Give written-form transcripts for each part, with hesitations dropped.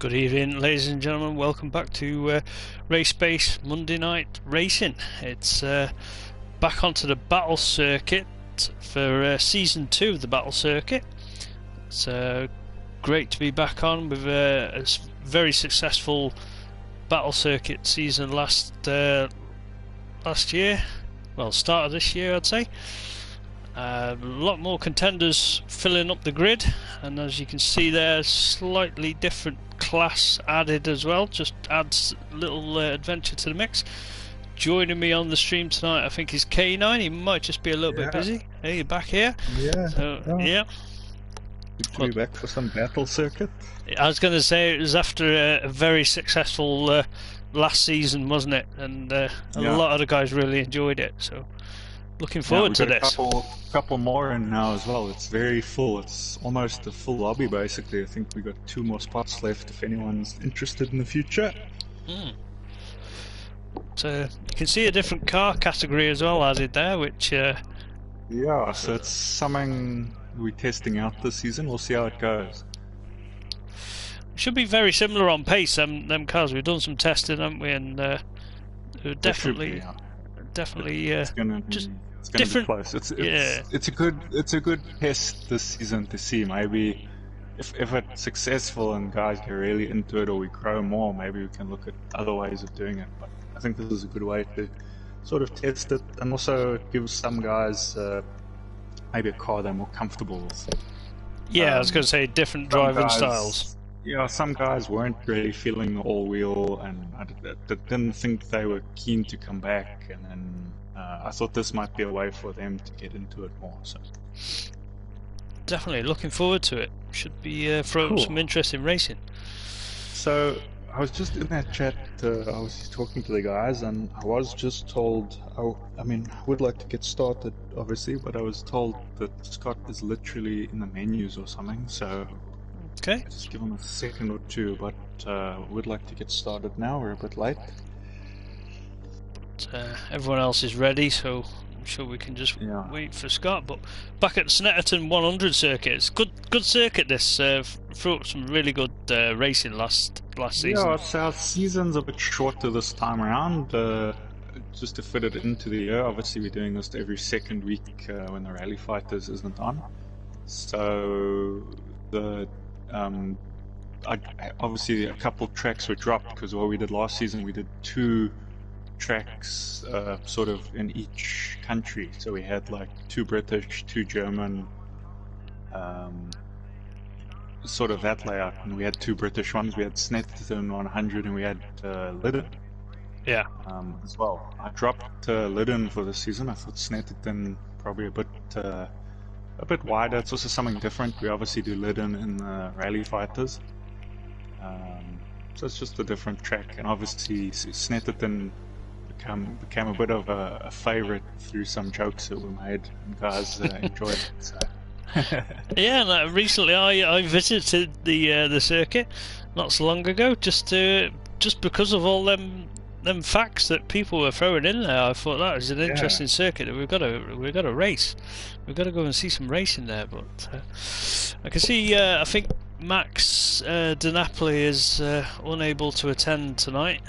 Good evening, ladies and gentlemen. Welcome back to Race Base Monday Night Racing. It's back onto the battle circuit for Season 2 of the battle circuit. It's great to be back on with a very successful battle circuit season last year. Well, start of this year, I'd say. A lot more contenders filling up the grid, and as you can see there, slightly different class added as well, just adds a little adventure to the mix. Joining me on the stream tonight I think is K9. He might just be a little bit busy. Hey, you're back here. Yeah. Good to be back for some battle circuit. I was going to say, it was after a very successful last season, wasn't it? And a lot of the guys really enjoyed it, so looking forward to this. Couple more in now as well. It's very full. It's almost a full lobby basically. I think we got 2 more spots left if anyone's interested in the future. So you can see a different car category as well added there, which yeah, so it's something we're testing out this season. We'll see how it goes. Should be very similar on pace. Them cars, we've done some testing, haven't we? And definitely it's gonna be, it's gonna different. Be close. It's a good test this season to see. Maybe if it's successful and guys get really into it, or we grow more, maybe we can look at other ways of doing it. But I think this is a good way to sort of test it, and also it gives some guys maybe a car they're more comfortable with. Yeah, I was going to say different driving styles. Yeah, some guys weren't really feeling the all-wheel, and I didn't think they were keen to come back, and then I thought this might be a way for them to get into it more. So definitely looking forward to it. Should be throwing some interesting racing. So I was just in that chat, I was talking to the guys, and I was just told, I mean, I would like to get started, obviously, but I was told that Scott is literally in the menus or something, so okay. Just give him a second or two, but would like to get started now. We're a bit late. But, everyone else is ready, so I'm sure we can just wait for Scott. But back at the Snetterton 100 circuit, it's good circuit. This threw up some really good racing last season. Yeah, so our season's a bit shorter this time around. Just to fit it into the year, obviously we're doing this every second week when the Rally Fighters isn't on. So the obviously a couple tracks were dropped because what we did last season, we did 2 tracks sort of in each country. So we had like 2 British, 2 German, sort of that layout, and we had 2 British ones. We had Snetterton 100 and we had Lyden. Yeah. As well. I dropped Lyden for this season. I thought Snetterton probably a bit wider. It's also something different. We obviously do Lyden in the Rally Fighters, so it's just a different track. And obviously Snetterton became a bit of a favorite through some jokes that were made, and guys enjoyed it. So. Yeah, and recently I visited the circuit not so long ago, just because of all them facts that people were throwing in there. I thought that was an interesting circuit that we've got to race. We've got to go and see some racing there. But I can see I think Max DiNapoli is unable to attend tonight.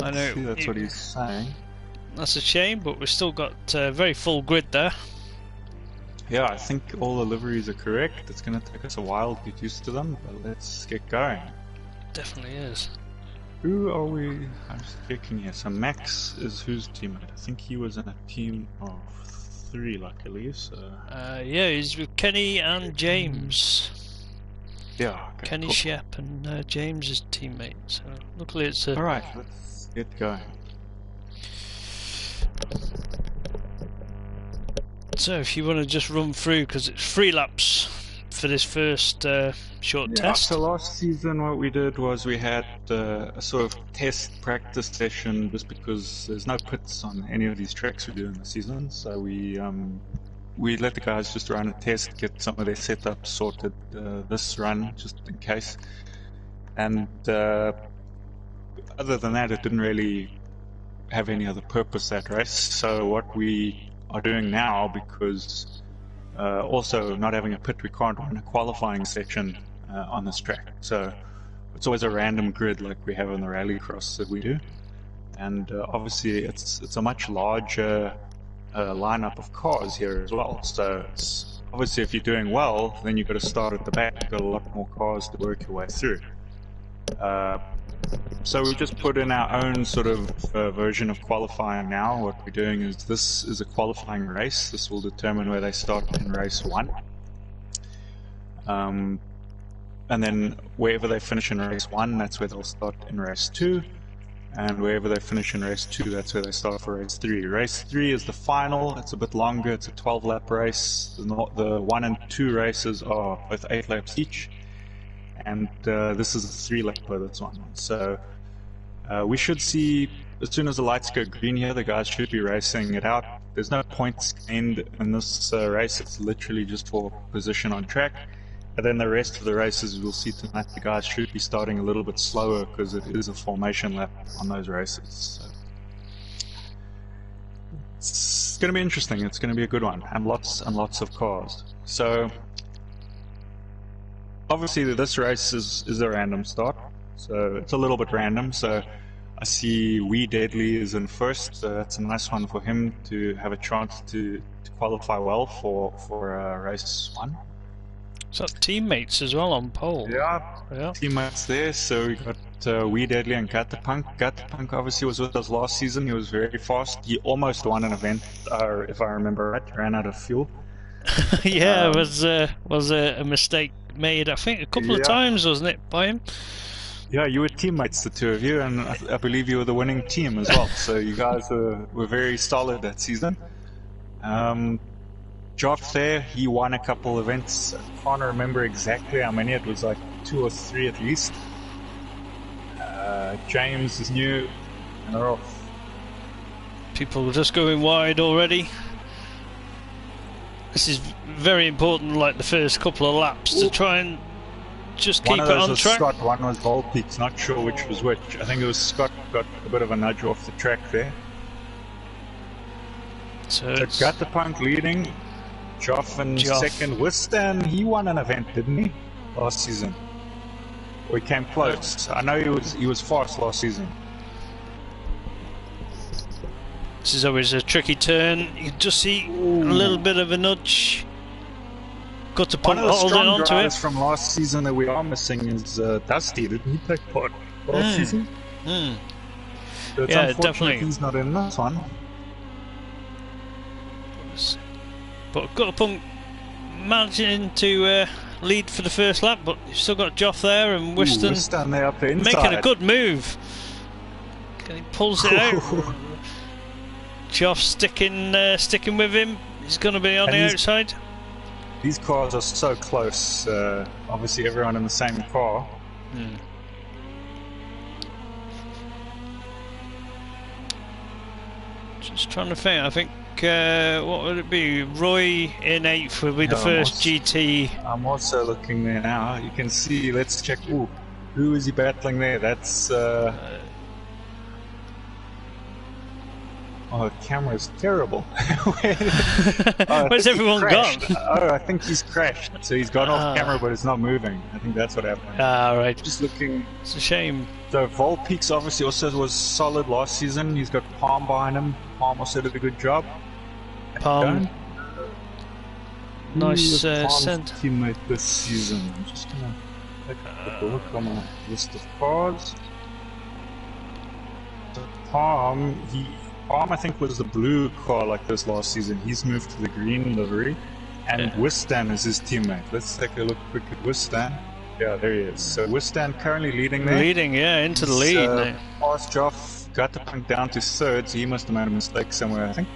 I know that's what he's saying. That's a shame, but we've still got a very full grid there. Yeah, I think all the liveries are correct. It's going to take us a while to get used to them, but let's get going. Definitely is. Who are we? I'm just checking here. So Max is whose teammate? I think he was in a team of 3, luckily. So yeah, he's with Kenny and James. Yeah, okay, Kenny cool. Shep and James's teammate. So luckily it's a... All right, let's get going. So if you want to just run through, because it's 3 laps for this first short test. So last season what we did was we had a sort of test practice session, just because there's no pits on any of these tracks we do in the season. So we let the guys just run a test, get some of their setups sorted this run, just in case. And other than that, it didn't really have any other purpose, that race. So what we are doing now, because also not having a pit, we can't run a qualifying section on this track. So it's always a random grid like we have in the rallycross that we do. And obviously it's a much larger lineup of cars here as well. So it's, obviously if you're doing well, then you've got to start at the back. You've got a lot more cars to work your way through. So we just put in our own sort of version of qualifying now. What we're doing is, this is a qualifying race. This will determine where they start in race 1. And then wherever they finish in race 1, that's where they'll start in race 2. And wherever they finish in race 2, that's where they start for race 3. Race 3 is the final. It's a bit longer. It's a 12-lap race. The 1 and 2 races are both 8 laps each. And this is a 3-lapper, that's one. So we should see, as soon as the lights go green here, the guys should be racing it out. There's no points gained in this race. It's literally just for position on track. And then the rest of the races we'll see tonight, the guys should be starting a little bit slower because it is a formation lap on those races. So it's going to be interesting. It's going to be a good one, and lots of cars. So obviously this race is a random start, so it's a little bit random. So I see Wee Deadly is in first. That's a nice one for him to have a chance to qualify well for race 1. So teammates as well on pole. Yeah, teammates there. So we got Wee Deadly and Gatapunk. Gatapunk obviously was with us last season. He was very fast. He almost won an event, if I remember right. Ran out of fuel. Yeah, it was a mistake made, I think, a couple of times, wasn't it, by him? Yeah, you were teammates, the two of you, and I believe you were the winning team as well. So you guys were very solid that season. Joff there, he won a couple events. I can't remember exactly how many. It was like 2 or 3 at least. James is new, and they're off. People were just going wide already. This is very important, like the first couple of laps, to try and just keep it on track. Scott, one was Volpeaks, not sure which was which. I think it was Scott got a bit of a nudge off the track there. So Gatapunk leading, Joff in second. Wistan, he won an event, didn't he, last season? Or he came close. I know he was fast last season. This is always a tricky turn. You just see a little bit of a nudge. Got to pump holding on to it. From last season that we are missing is Dusty. Didn't he take part last season? So it's unfortunate he's not in this one. But Gatapunk managing to lead for the first lap, but you've still got Joff there and Wiston there up the inside. Making a good move. He pulls it out. Joff sticking with him. He's going to be on the outside. These cars are so close. Obviously, everyone in the same car. Just trying to think. I think what would it be? Roy in 8th would be the first GT. I'm also looking there now. You can see. Let's check. Ooh, who is he battling there? That's. Oh, the camera's terrible. Where's everyone gone? Oh, I think he's crashed. So he's gone off camera, but it's not moving. I think that's what happened. Right. Just looking. It's a shame. So Volpeaks obviously also was solid last season. He's got Palm behind him. Palm also did a good job. Palm. Nice send. Teammate this season. I'm just gonna take a quick look on my list of cars. So Palm, I think, was the blue car like this last season. He's moved to the green livery. And Wistan is his teammate. Let's take a look quick at Wistan. Yeah, there he is. So Wistan currently leading there. Leading, into the lead now. Past Joff, Gatapunk down to 3rd, so he must have made a mistake somewhere, I think.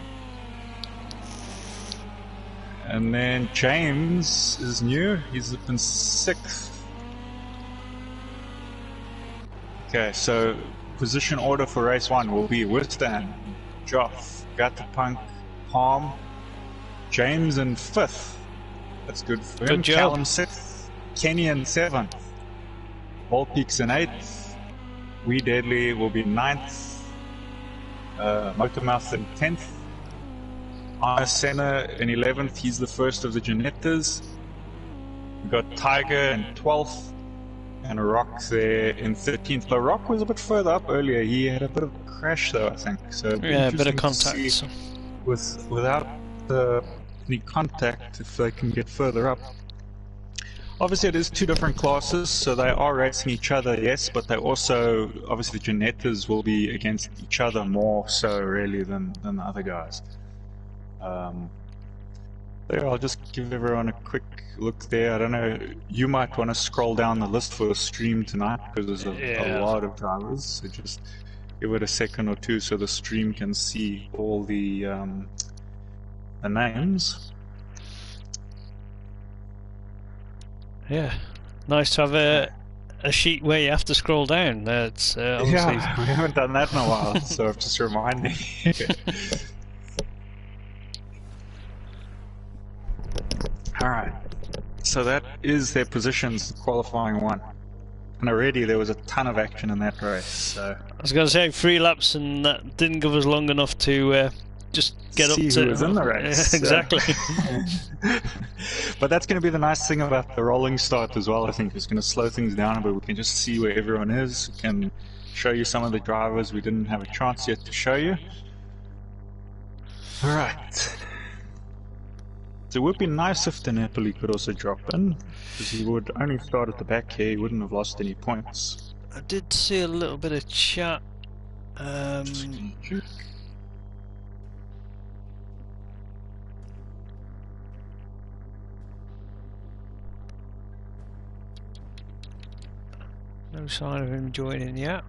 And then James is new. He's up in 6th. Okay, so position order for race 1 will be Wistan, Joff, Gatapunk, Palm, James in 5th. That's good for him. Good job. Callum 6th. Kenny in 7th. Volpeaks in 8th. Wee Deadly will be 9th. Motormouth in 10th. Anna Senna in 11th. He's the first of the Janettas. We've got Tiger in 12th. and Rock there in 13th. But Rock was a bit further up earlier. He had a bit of a crash though, I think. So it'd be Yeah, a bit of interesting to see contact. without any contact if they can get further up. Obviously, it is two different classes, so they are racing each other, yes, but they also, obviously, the Janettas will be against each other more so, really, than the other guys. There, I'll just give everyone a quick look there. I don't know, you might want to scroll down the list for the stream tonight, because there's a lot of drivers, so just give it a second or two so the stream can see all the names. Yeah, nice to have a sheet where you have to scroll down. That's obviously... Yeah, we haven't done that in a while, so just reminding. Alright, so that is their positions, qualifying one. And already there was a ton of action in that race, so... I was going to say 3 laps, and that didn't give us long enough to just get see up to... who was in the race. Exactly. But that's going to be the nice thing about the rolling start as well, I think. It's going to slow things down, but we can just see where everyone is. We can show you some of the drivers we didn't have a chance yet to show you. Alright. So it would be nice if the Napoli could also drop in, because he would only start at the back here, he wouldn't have lost any points. I did see a little bit of chat. No sign of him joining yet.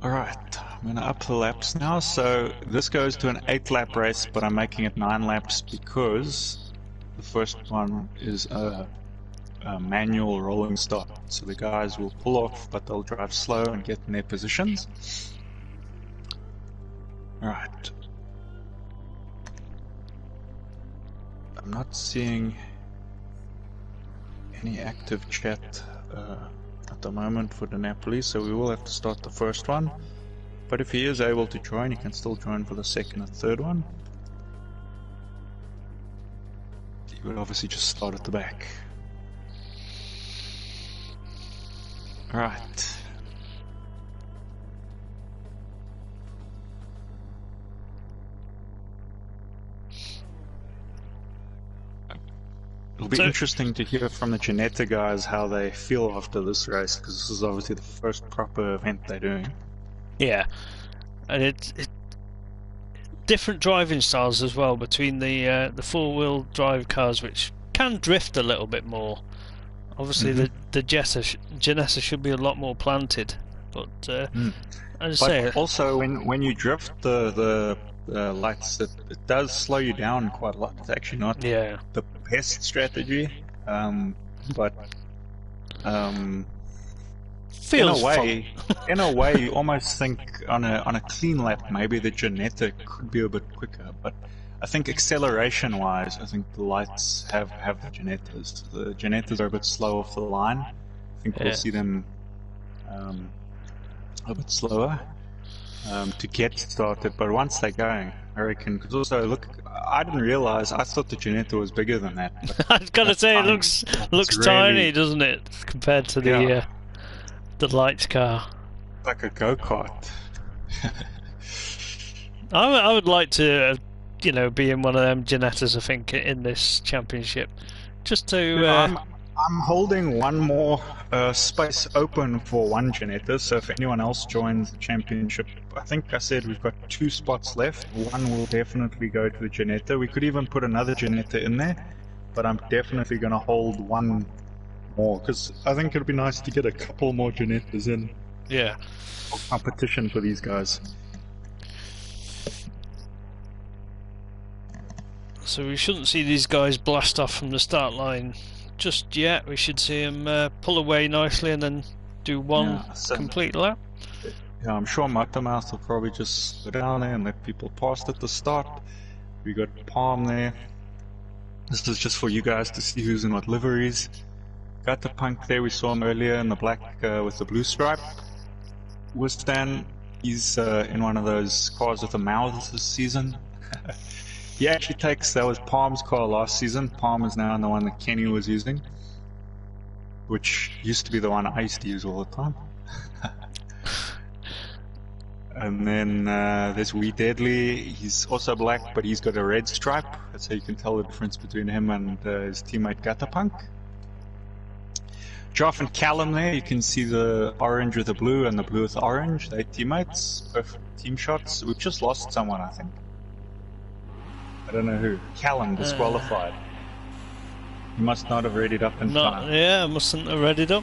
Alright, I'm going to up the laps now. So this goes to an 8-lap race, but I'm making it 9 laps because the first one is a manual rolling start. So the guys will pull off, but they'll drive slow and get in their positions. Alright. I'm not seeing any active chat at the moment for the Napoli, so we will have to start the first one. But if he is able to join, he can still join for the second and third one. He would obviously just start at the back. Alright. It'll be interesting to hear from the Ginetta guys how they feel after this race, because this is obviously the first proper event they're doing. Yeah, and it's different driving styles as well between the 4-wheel drive cars, which can drift a little bit more. Obviously, the Ginetta should be a lot more planted, but as I say, also when you drift the lights, it does slow you down quite a lot. It's actually not the best strategy, but feels in a way, you almost think on a clean lap maybe the Ginetta could be a bit quicker. But I think acceleration wise, I think the lights have the Ginettas. The Ginettas are a bit slow off the line. I think we'll see them a bit slower to get started, but once they're going, I reckon, because also, look, I didn't realize, I thought the Ginetta was bigger than that. I was gonna say, it looks really tiny, doesn't it, compared to the lights car. Like a go-kart. I would like to, be in one of them Ginettas, I think, in this championship, just to... I'm holding one more space open for one Ginetta, so if anyone else joins the championship, I think I said we've got 2 spots left. One will definitely go to the Ginetta. We could even put another Ginetta in there, but I'm definitely going to hold one more, because I think it'd be nice to get a couple more Ginettas in. Yeah. For competition for these guys. So we shouldn't see these guys blast off from the start line just yet. We should see them pull away nicely and then do one complete lap. Yeah, I'm sure Mattermouth will probably just go down there and let people pass at the start. We got Palm there. This is just for you guys to see who's in what liveries. Got the Punk there, we saw him earlier in the black with the blue stripe. Wistan He's in one of those cars with the mouths this season. He actually that was Palm's car last season. Palm is now the one that Kenny was using, which used to be the one I used to use all the time. And then there's Wee Deadly. He's also black, but he's got a red stripe. That's how you can tell the difference between him and his teammate Gatapunk. Joff and Callum there, you can see the orange with the blue and the blue with the orange. They're teammates, perfect team shots. We've just lost someone, I think. I don't know who. Callum disqualified. He must not have readied up in time. Yeah, mustn't have readied up.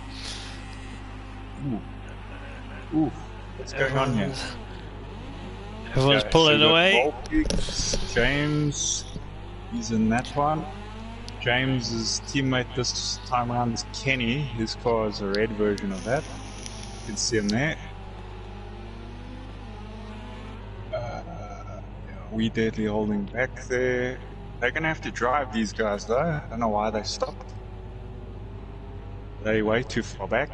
Ooh. What's going on here? Everyone's pulling away. James, he's in that one. James's teammate this time around is Kenny. His car is a red version of that. You can see him there. Wee Deadly holding back there. They're going to have to drive these guys though. I don't know why they stopped. They're way too far back.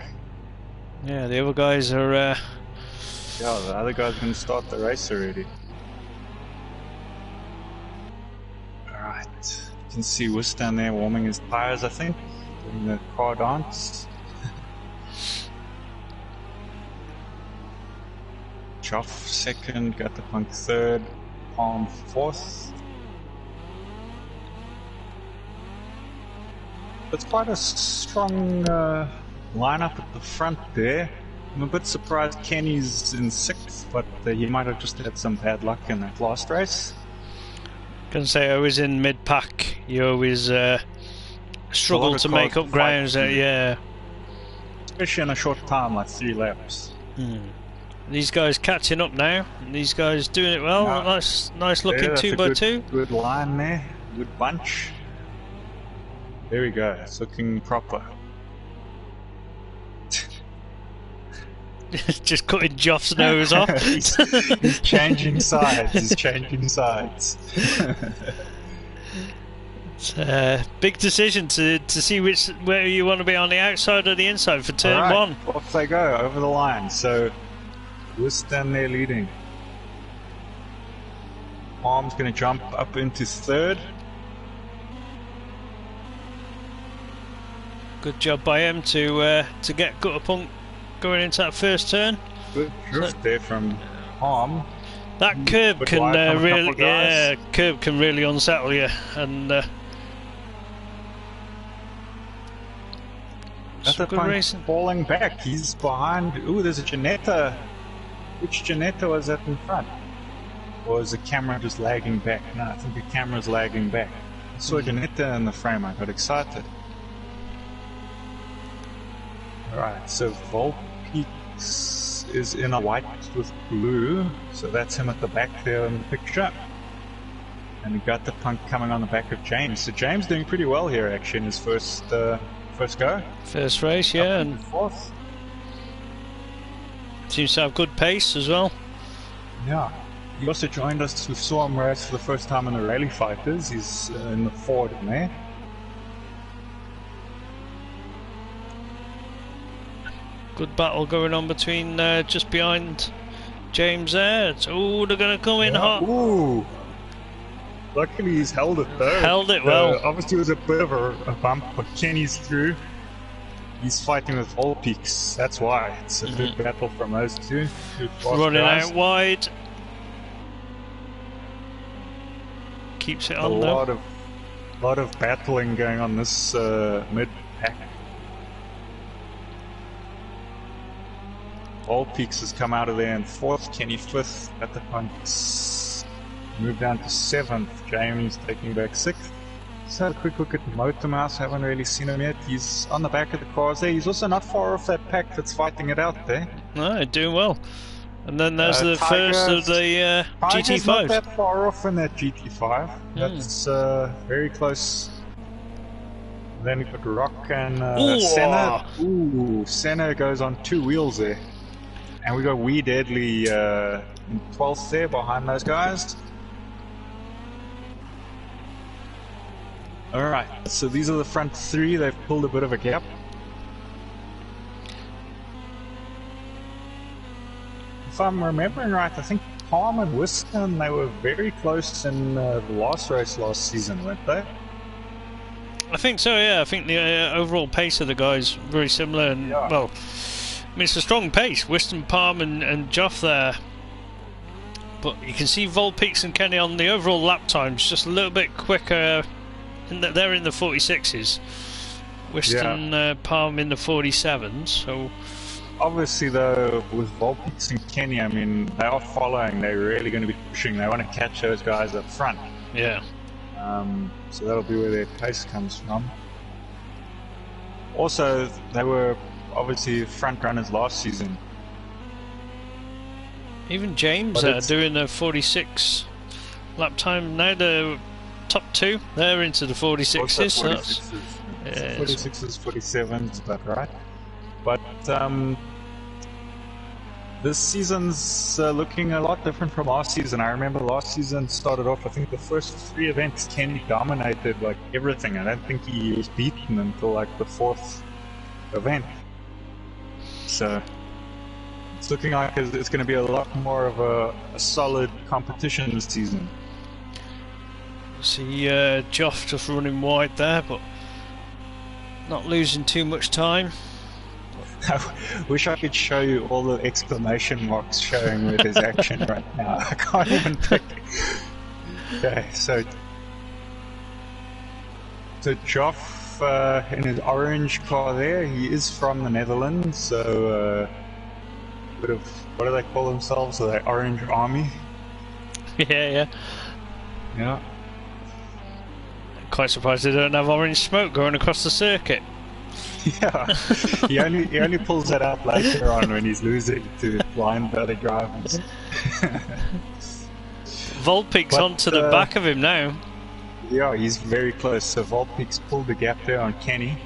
Yeah, the other guys are... Yeah, the other guy's going to start the race already. Alright. You can see Wiss down there warming his tires, I think. Doing the car dance. Choff second, Gatapunk third, Palm fourth. It's quite a strong lineup at the front there. I'm a bit surprised Kenny's in sixth, but he might have just had some bad luck in that last race. Can say always in mid-pack, you always struggle to make up grounds. Yeah, especially in a short time, like 3 laps. These guys catching up now. These guys doing it well. Yeah. Nice looking 2x2. Good line there. Good bunch. There we go. It's looking proper. Just cutting Joff's nose off. He's changing sides. He's changing sides. It's a big decision to see where you want to be, on the outside or the inside for turn one. Off they go over the line. So we'll stand there leading. Palm's going to jump up into third. Good job by him to get Gatapunk going into that first turn. Good drift there from Palm. That curb can really unsettle you, and good racing. Falling back, he's behind. Ooh, there's a Janetta. Which Janetta was that in front? Or is the camera just lagging back? No, I think the camera's lagging back. I saw Janetta in the frame, I got excited. Alright, so Volpeaks is in a white with blue, so that's him at the back there in the picture. And we got the Gatapunk coming on the back of James. So James doing pretty well here actually in his first go. First race, yeah, and fourth. Seems to have good pace as well. Yeah. He also joined us. We saw him race for the first time in the Rally Fighters. He's in the Ford in there. Good battle going on between just behind James there. Oh, they're going to come in hot. Ooh. Luckily he's held it though. Held it well. Obviously it was a bit of a bump, but Kenny's through. He's fighting with Volpeaks. That's why. It's a good battle from those two. Running out wide. Keeps it on though. A lot of battling going on this mid-pack. Volpeaks has come out of there in fourth, Kenny fifth, Gatapunk moved down to seventh, James taking back sixth. Just had a quick look at Motormouse, haven't really seen him yet. He's on the back of the cars there. He's also not far off that pack that's fighting it out there. No, doing well. And then there's the first of the GT5. Not that far off in that GT5. That's very close. Then we've got Rock and Senna. Ooh, Senna goes on 2 wheels there. And we got Wee Deadly in 12th there behind those guys. Alright, so these are the front 3. They've pulled a bit of a gap. if I'm remembering right, I think Palm and Whiston, they were very close in the last race last season, weren't they? I think so, yeah. I think the overall pace of the guys very similar, and well, I mean, it's a strong pace. Whiston, Palm, and Joff there, but you can see Volpeaks and Kenny on the overall lap times just a little bit quicker. They're in the 46s. Whiston, Palm in the 47s. So obviously, though, with Volpeaks and Kenny, I mean, they are following. They're really going to be pushing. They want to catch those guys up front. Yeah. So that'll be where their pace comes from. Also, they were obviously front runners last season. Even James doing the 46 lap time. Now the top two, they're into the 46s. So 46s, 47s, about right. But this season's looking a lot different from last season. I remember last season started off, I think the first 3 events, Kenny dominated like everything. I don't think he was beaten until like the 4th event. So it's looking like it's going to be a lot more of a solid competition this season. See Joff just running wide there, but not losing too much time. I wish I could show you all the exclamation marks showing where there's action right now. I can't even pick. Okay, so Joff in his orange car there, he is from the Netherlands, so what do they call themselves? Are they Orange Army? Yeah. Quite surprised they don't have orange smoke going across the circuit. Yeah, he only pulls that out later on when he's losing to blind other drivers. Volpeak's onto the back of him now. Yeah, he's very close. So Volpeak's pulled the gap there on Kenny.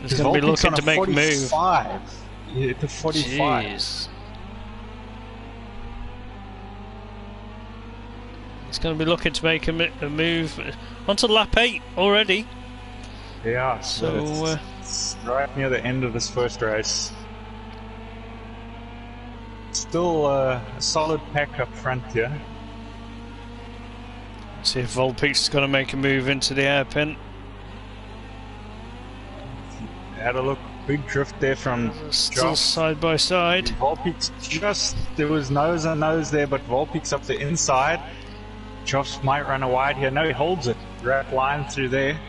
He's going to be looking to make a move. Yeah, to 45. Jeez. He's going to be looking to make a move onto lap 8 already. Yeah, so it's right near the end of this first race. Still a solid pack up front here. See if Volpeak's going to make a move into the hairpin. Had a look, big drift there from still Joff. Side by side. Volpeak's there was nose and nose there, but Volpeak's up the inside. Joff might run a wide here. No, he holds it. Wrap line through there.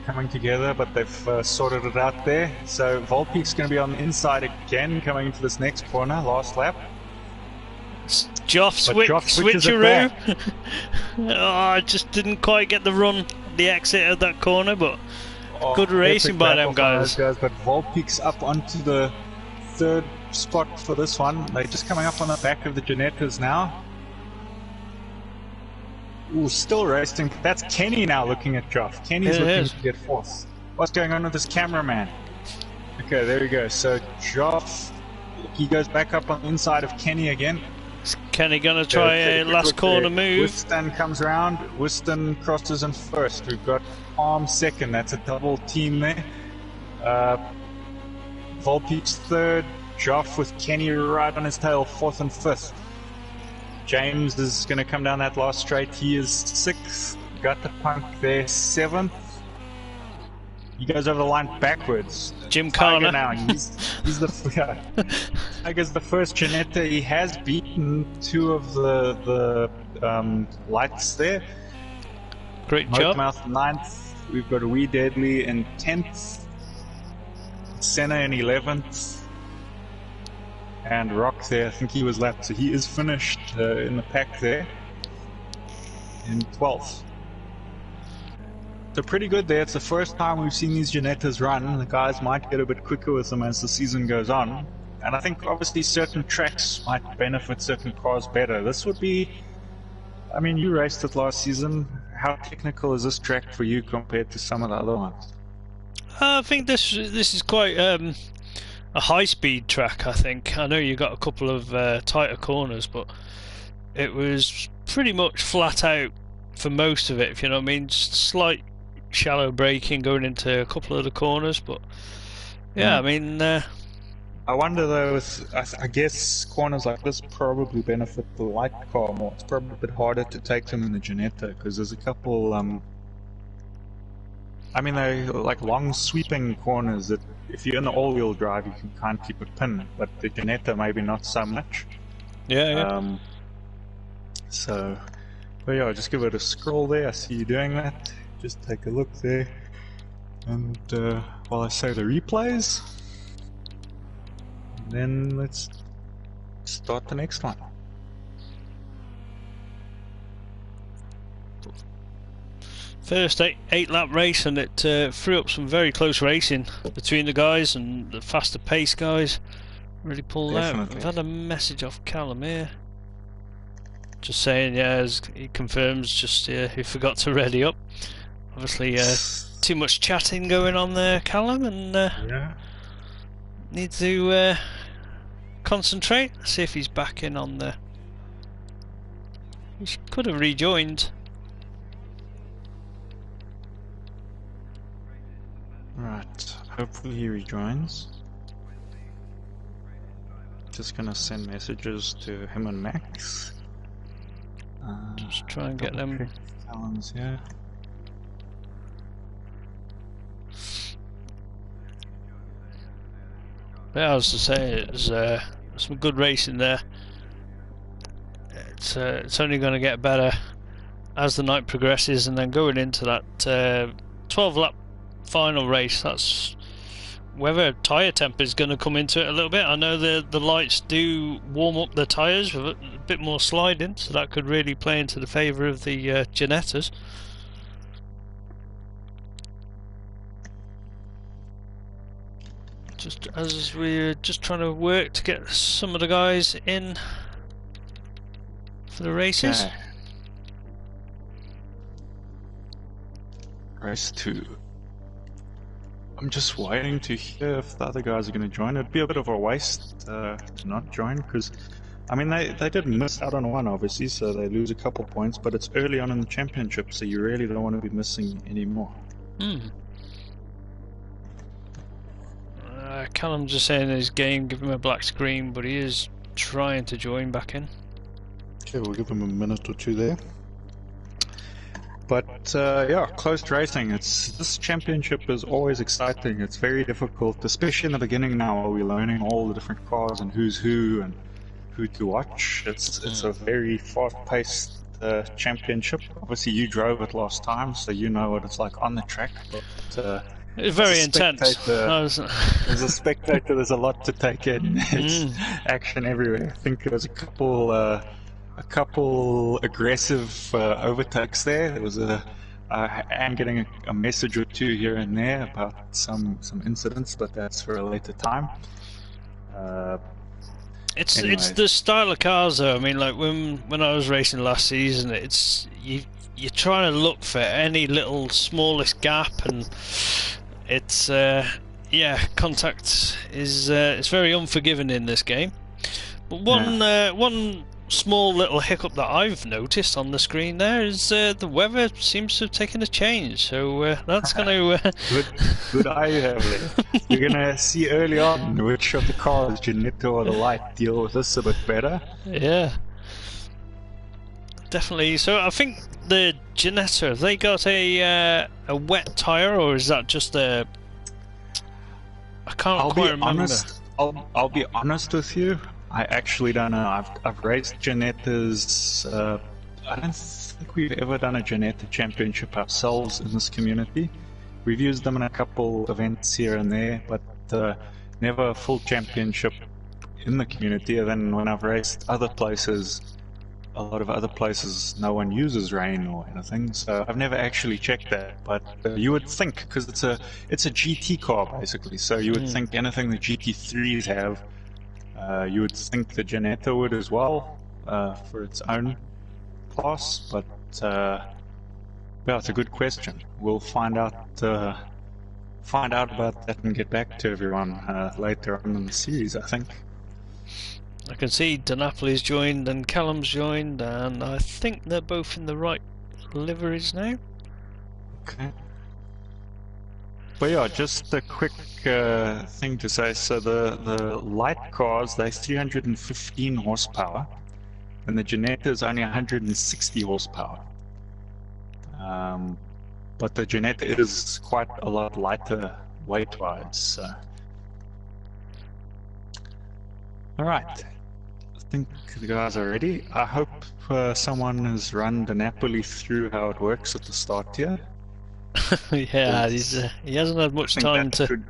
Coming together, but they've sorted it out there. So Volpeak's going to be on the inside again, coming into this next corner, last lap. Joff switcheroo. I just didn't quite get the exit of that corner, but good racing by them guys. But Volpeak's up onto the 3rd spot for this one. They're just coming up on the back of the Ginettas now. Ooh, still racing. That's Kenny now looking at Joff. Kenny's looking to get 4th. What's going on with this cameraman? Okay, there we go. So Joff, he goes back up on the inside of Kenny again. Is Kenny going to try a last corner move? Whiston comes around. Whiston crosses in 1st. We've got Palm 2nd. That's a double team there. Volpeak's 3rd. Joff with Kenny right on his tail, 4th and 5th. James is going to come down that last straight. He is 6th. Got the punk there, 7th. He goes over the line backwards. Jim Carter now. He's Tiger's the first Ginetta. He has beaten 2 of the lights there. Great job. Mouth 9th. We've got Wee Deadly in 10th. Senna in 11th. And Rock there, I think he was lapped, so he is finished in the pack there in 12th. So pretty good there. It's the first time we've seen these Ginettas run. The guys might get a bit quicker with them as the season goes on. And I think obviously certain tracks might benefit certain cars better. This would be, I mean, you raced it last season. How technical is this track for you compared to some of the other ones? I think this is quite a high-speed track. I know you got a couple of tighter corners, but it was pretty much flat out for most of it, if you know what I mean. Just slight shallow braking going into a couple of the corners, but yeah, I mean I wonder though, I guess corners like this probably benefit the light car more. It's probably a bit harder to take them in the Ginetta because there's a couple. I mean, they're like long sweeping corners that if you're in the all-wheel drive, you can kind of keep a pin, but the Ginetta maybe not so much. Yeah. So, but yeah, just give it a scroll there. I see you doing that. Just take a look there. And while I say the replays, then let's start the next one. First eight lap race, and it threw up some very close racing between the guys, and the faster pace guys really pulled out. We've had a message off Callum here, just saying, yeah, as he confirms, just he forgot to ready up. Obviously, too much chatting going on there, Callum, and yeah, need to concentrate. See if he's back in on the. He could have rejoined. Right, hopefully he rejoins. Just gonna send messages to him and Max. Just try and get them. Callum's here. Yeah, I was to say, there's some good racing there. It's only going to get better as the night progresses, and then going into that 12 lap final race, that's whether tyre temp is going to come into it a little bit. I know the lights do warm up the tyres with a bit more sliding, so that could really play into the favour of the Ginettas. Just as we're just trying to work to get some of the guys in for the races. Okay. Race 2. I'm just waiting to hear if the other guys are going to join. It'd be a bit of a waste to not join, because I mean they did miss out on one obviously, so they lose a couple points, but it's early on in the championship, so you really don't want to be missing any more. Callum's just saying in his game, give him a black screen, but he is trying to join back in. Okay, we'll give him a minute or two there. But yeah, close racing. This championship is always exciting. It's very difficult, especially in the beginning now, while we're learning all the different cars and who's who and who to watch. It's a very fast-paced championship. Obviously, you drove it last time, so you know what it's like on the track. But it's very intense. As a spectator, there's a lot to take in. It's action everywhere. I think there was a couple aggressive overtakes there. There was I am getting a message or two here and there about some incidents, but that's for a later time. It's the style of cars though. I mean, like when I was racing last season, it's you're trying to look for any little smallest gap, and it's contact is it's very unforgiving in this game. But one small little hiccup that I've noticed on the screen there is the weather seems to have taken a change, so that's going to good eye you have there. You're going to see early on which of the cars, Ginetta or the Light, deal with this a bit better. Yeah, definitely. So I think the Ginetta, have they got a wet tyre, or is that just a... I can't quite remember. I'll be honest with you. I actually don't know. I've raced Ginettas. I don't think we've ever done a Ginetta championship ourselves in this community. We've used them in a couple events here and there, but never a full championship in the community. And then when I've raced other places, a lot of other places, no one uses rain or anything. So I've never actually checked that. But you would think, because it's a GT car basically, so you would think anything the GT3s have. You would think the Ginetta would as well, for its own class, but well, it's a good question. We'll find out about that and get back to everyone later on in the series, I think. I can see DiNapoli's joined and Callum's joined, and I think they're both in the right liveries now. Okay. But yeah, just a quick thing to say. So the light cars, they're 315 horsepower, and the Ginetta is only 160 horsepower. But the Ginetta is quite a lot lighter weight-wise. So. All right, I think the guys are ready. I hope someone has run the Napoli through how it works at the start here. Yeah, he hasn't had much time to.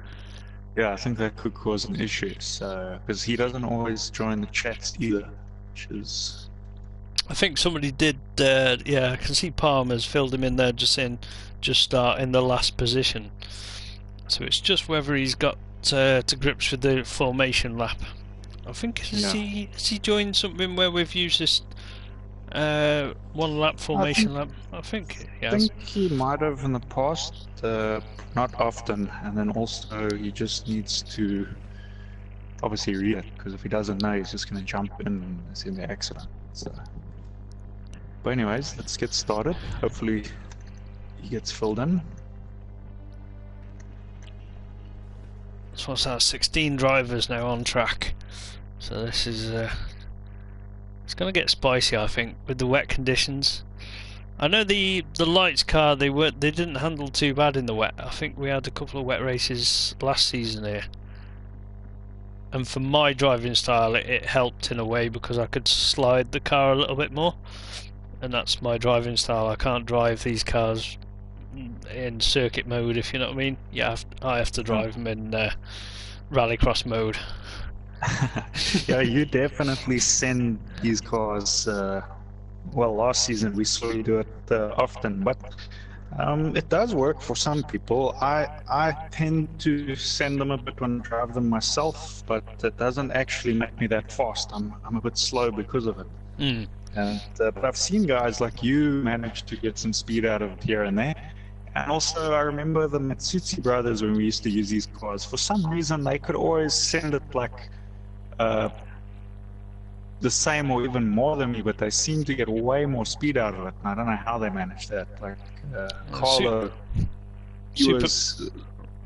Yeah, I think that could cause an issue. So, because he doesn't always join the chats either, which is. I think somebody did. Yeah, I can see Palmer's filled him in there, just start in the last position. So it's just whether he's got to grips with the formation lap. I think has he joined something where we've used this one lap formation lap? I think he has. I think he might have in the past, not often, and then also he just needs to obviously read it, because if he doesn't know, he's just going to jump in and it's in the accident. So. But anyways, let's get started. Hopefully he gets filled in. So what's that? 16 drivers now on track. So this is it's going to get spicy, I think, with the wet conditions. I know the lights car they didn't handle too bad in the wet. I think we had a couple of wet races last season here, and for my driving style, it helped in a way because I could slide the car a little bit more, and that's my driving style. I can't drive these cars in circuit mode, if you know what I mean. Yeah, I have to drive them in rallycross mode. Yeah, you definitely send these cars. Well, last season we saw you do it often, but it does work for some people. I tend to send them a bit when I drive them myself, but it doesn't actually make me that fast. I'm a bit slow because of it. And but I've seen guys like you manage to get some speed out of it here and there. And also, I remember the Matsutsi brothers when we used to use these cars. For some reason, they could always send it like the same or even more than me, but they seem to get way more speed out of it. And I don't know how they managed that. Like Carlo, he was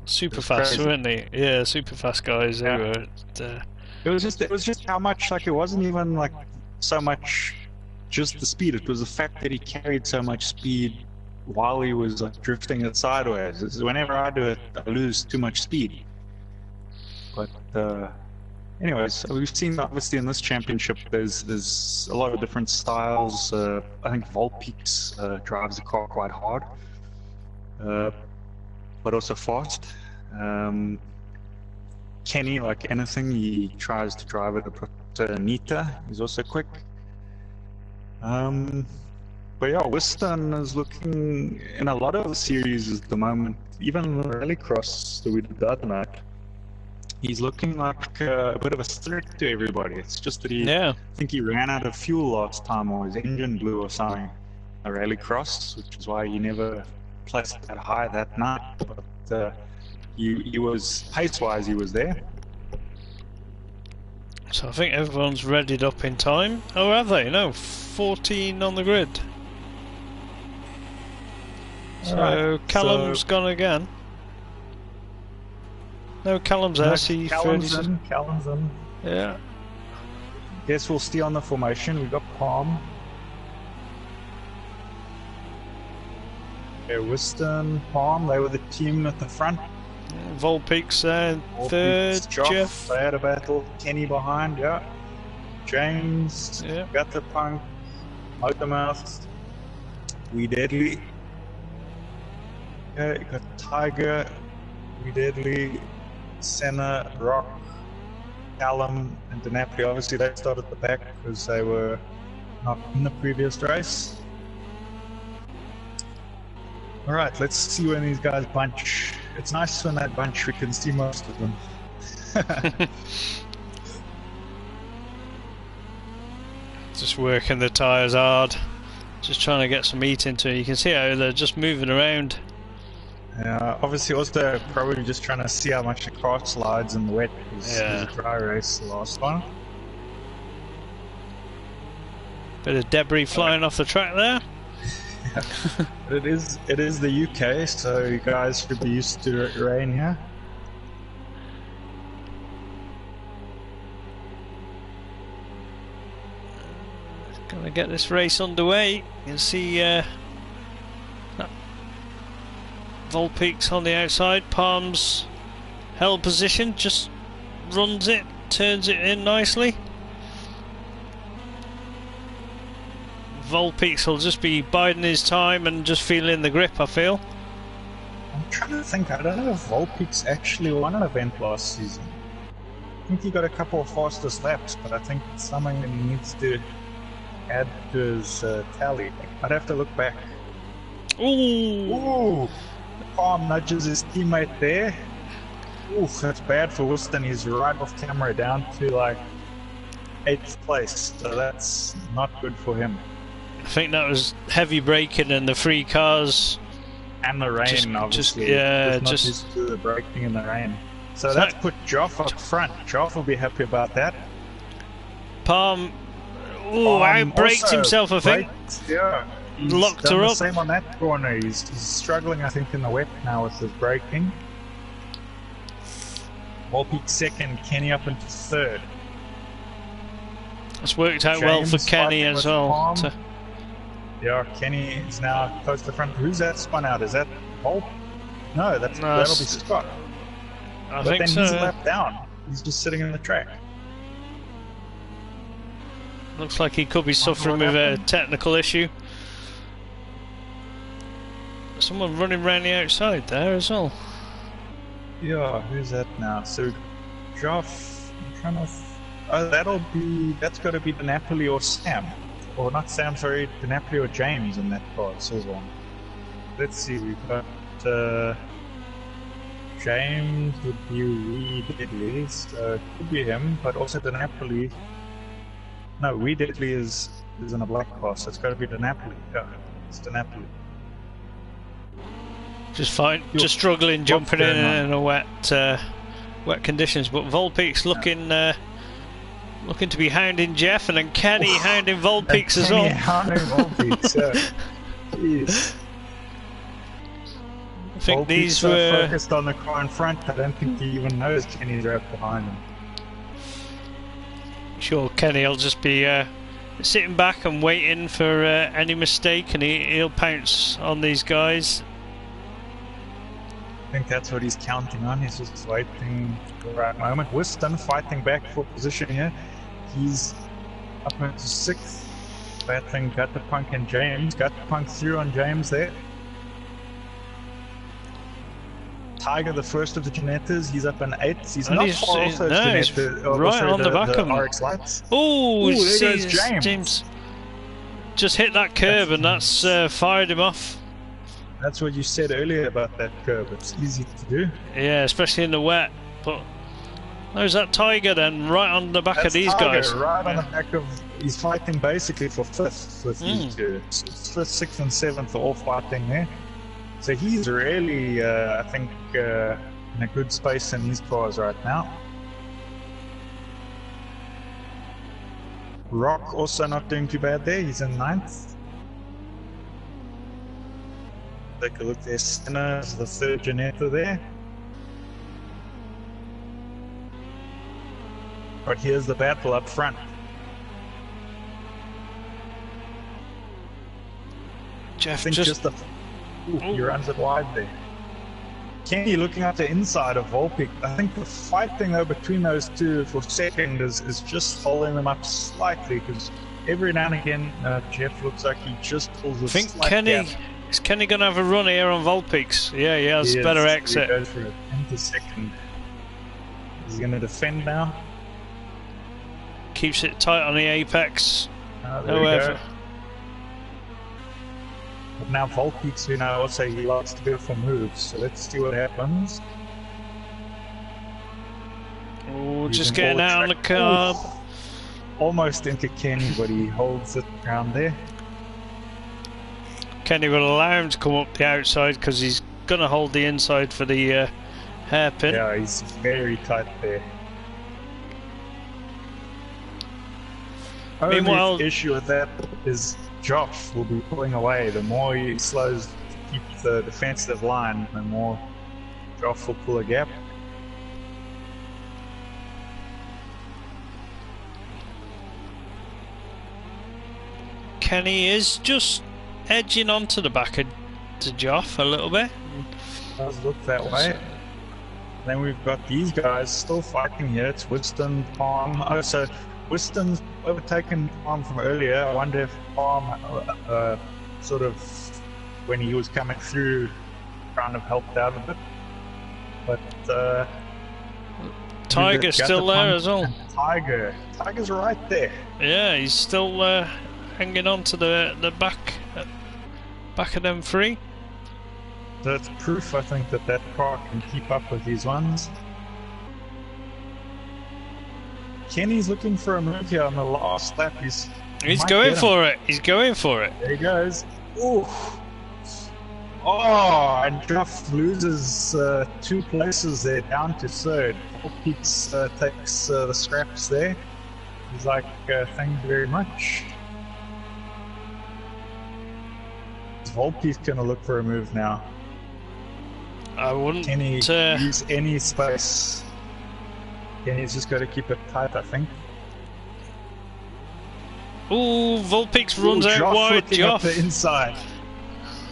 super fast, weren't they? Yeah, super fast guys. They were. It was just how much. Like it wasn't even like so much just the speed. It was the fact that he carried so much speed while he was like drifting it sideways. Whenever I do it, I lose too much speed. But anyways, we've seen obviously in this championship there's a lot of different styles. I think Volpeaks drives the car quite hard, but also fast. Kenny, like anything, he tries to drive it a bit neater. He's also quick. But yeah, Weston is looking in a lot of the series at the moment, even the rallycross that we did the other night. He's looking like a bit of a threat to everybody. It's just that I think he ran out of fuel last time, or his engine blew or something, a rallycross, which is why he never placed that high that night. But he was, pace-wise, he was there. So I think everyone's readied up in time. Oh, have they? No, 14 on the grid. So Callum's gone again. No, Callum's there. Callum's in. Yeah. Guess we'll stay on the formation. We've got Palm. Yeah, Weston, Palm, they were the team at the front. Yeah, Volpeaks there, third. Jeff. They had a battle. Kenny behind, James, Gutterpunk, Motormouth, We Deadly. Yeah, you got Tiger, We Deadly, Senna, Rock, Callum, and DiNapoli. Obviously, they started at the back because they were not in the previous race. Alright, let's see when these guys bunch. It's nice when that bunch, we can see most of them. Just working the tyres hard. Just trying to get some heat into it. You can see how they're just moving around. Yeah, obviously also probably just trying to see how much the car slides in the wet. It was a dry race the last one. Bit of debris flying off the track there. It is the UK, so you guys should be used to rain here. Gonna get this race underway. You can see Volpeak's on the outside. Palm's held position, just runs it, turns it in nicely. Volpeak's will just be biding his time and just feeling the grip, I feel. I'm trying to think, I don't know if Volpeak's actually won an event last season. I think he got a couple of fastest laps, but I think it's something that he needs to add to his tally. I'd have to look back. Ooh! Palm nudges his teammate there. Oof, that's bad for Winston. He's right off camera down to like 8th place, so that's not good for him. I think that was heavy braking and the free cars. And the rain, obviously. Not used to the braking in the rain. So that's put Joff up front. Joff will be happy about that. Palm out-braked himself, I think. Yeah. He's locked done her the up. same on that corner. He's struggling, I think, in the wet now with his braking. Volpeak second, Kenny up into third. It's worked out well for Kenny as well. Yeah, Kenny is now close to the front. Who's that spun out? Is that Volp? No, that'll be Scott. I but think then so. he's a lap down. He's just sitting in the track. Looks like he could be suffering with a technical issue. Someone running around the outside there as well. Yeah, who's that now? So, Joff, I'm trying to... Oh, that's got to be the Napoli or Sam. Or not Sam, sorry, the Napoli or James in that car, it says one. Let's see, we've got... James would be Wee Deadly, so it could be him, but also the Napoli... No, Wee Deadly is in a black car, so it's got to be the Napoli. Yeah, it's the Napoli. Just fine, just struggling jumping in a wet conditions. But Volpeak's looking to be hounding Jeff, and then Kenny hounding Volpeak's as well. Hounding Volpeak's, yeah. Jeez. I think these so were focused on the car in front. I don't think he even knows Kenny's right behind him. Sure, Kenny will just be sitting back and waiting for any mistake, and he'll pounce on these guys. I think that's what he's counting on. He's just waiting for the right moment. Winston fighting back for position here. He's up into 6th, battling Guttapunk and James. Guttapunk through on James there. Tiger, the first of the Janettas, he's up in 8th. He's not far off those Janettas. Right on the back of him. RX lights. Oh, there goes James. Just hit that curb, and that's fired him off. That's what you said earlier about that curve. It's easy to do. Yeah, especially in the wet. But there's that Tiger then, right on the back of these guys. Right on the back of. He's fighting basically for 5th with these two. 5th, 6th, and 7th are all fighting there. So he's really, I think, in a good space in these cars right now. Rock also not doing too bad there. He's in 9th. Take a look there. Senna is the 3rd Janetta there. But here's the battle up front. Jeff, I think he runs it wide there. Kenny looking at the inside of Volpeak. I think the fighting though between those two for second is just holding them up slightly, because every now and again Jeff looks like he just pulls a slight gap. Is Kenny going to have a run here on Volpeak's? Yeah, he has. Better exit. He goes for it into second. He's going to defend now. Keeps it tight on the apex. However. But now Volpeak's, also he likes to go for moves, so let's see what happens. Oh, just getting out on the curb. Almost into Kenny, but he holds it around there. Kenny will allow him to come up the outside because he's going to hold the inside for the hairpin. Yeah, he's very tight there. Meanwhile, Only issue with that is Josh will be pulling away. The more he slows to keep the defensive line, the more Josh will pull a gap. Kenny is just edging onto the back of Joff a little bit. Does look that way. Then we've got these guys still fighting here. It's Winston, Palm. Oh, so Winston's overtaken Palm from earlier. I wonder if Palm sort of, when he was coming through, kind of helped out a bit. But Tiger's still there as well. Tiger's right there. Yeah, he's still hanging on to the back of them three. That's proof, I think, that car can keep up with these ones. Kenny's looking for a move here on the last lap. He's going for it. He's going for it. There he goes. Ooh. Oh, and Jeff loses 2 places there, down to 3rd. Volpeaks takes the scraps there. He's like, thank you very much. Volpeak's going to look for a move now. I wouldn't use any space. Kenny's just got to keep it tight, I think. Ooh, Volpeaks runs out wide. Joff the inside.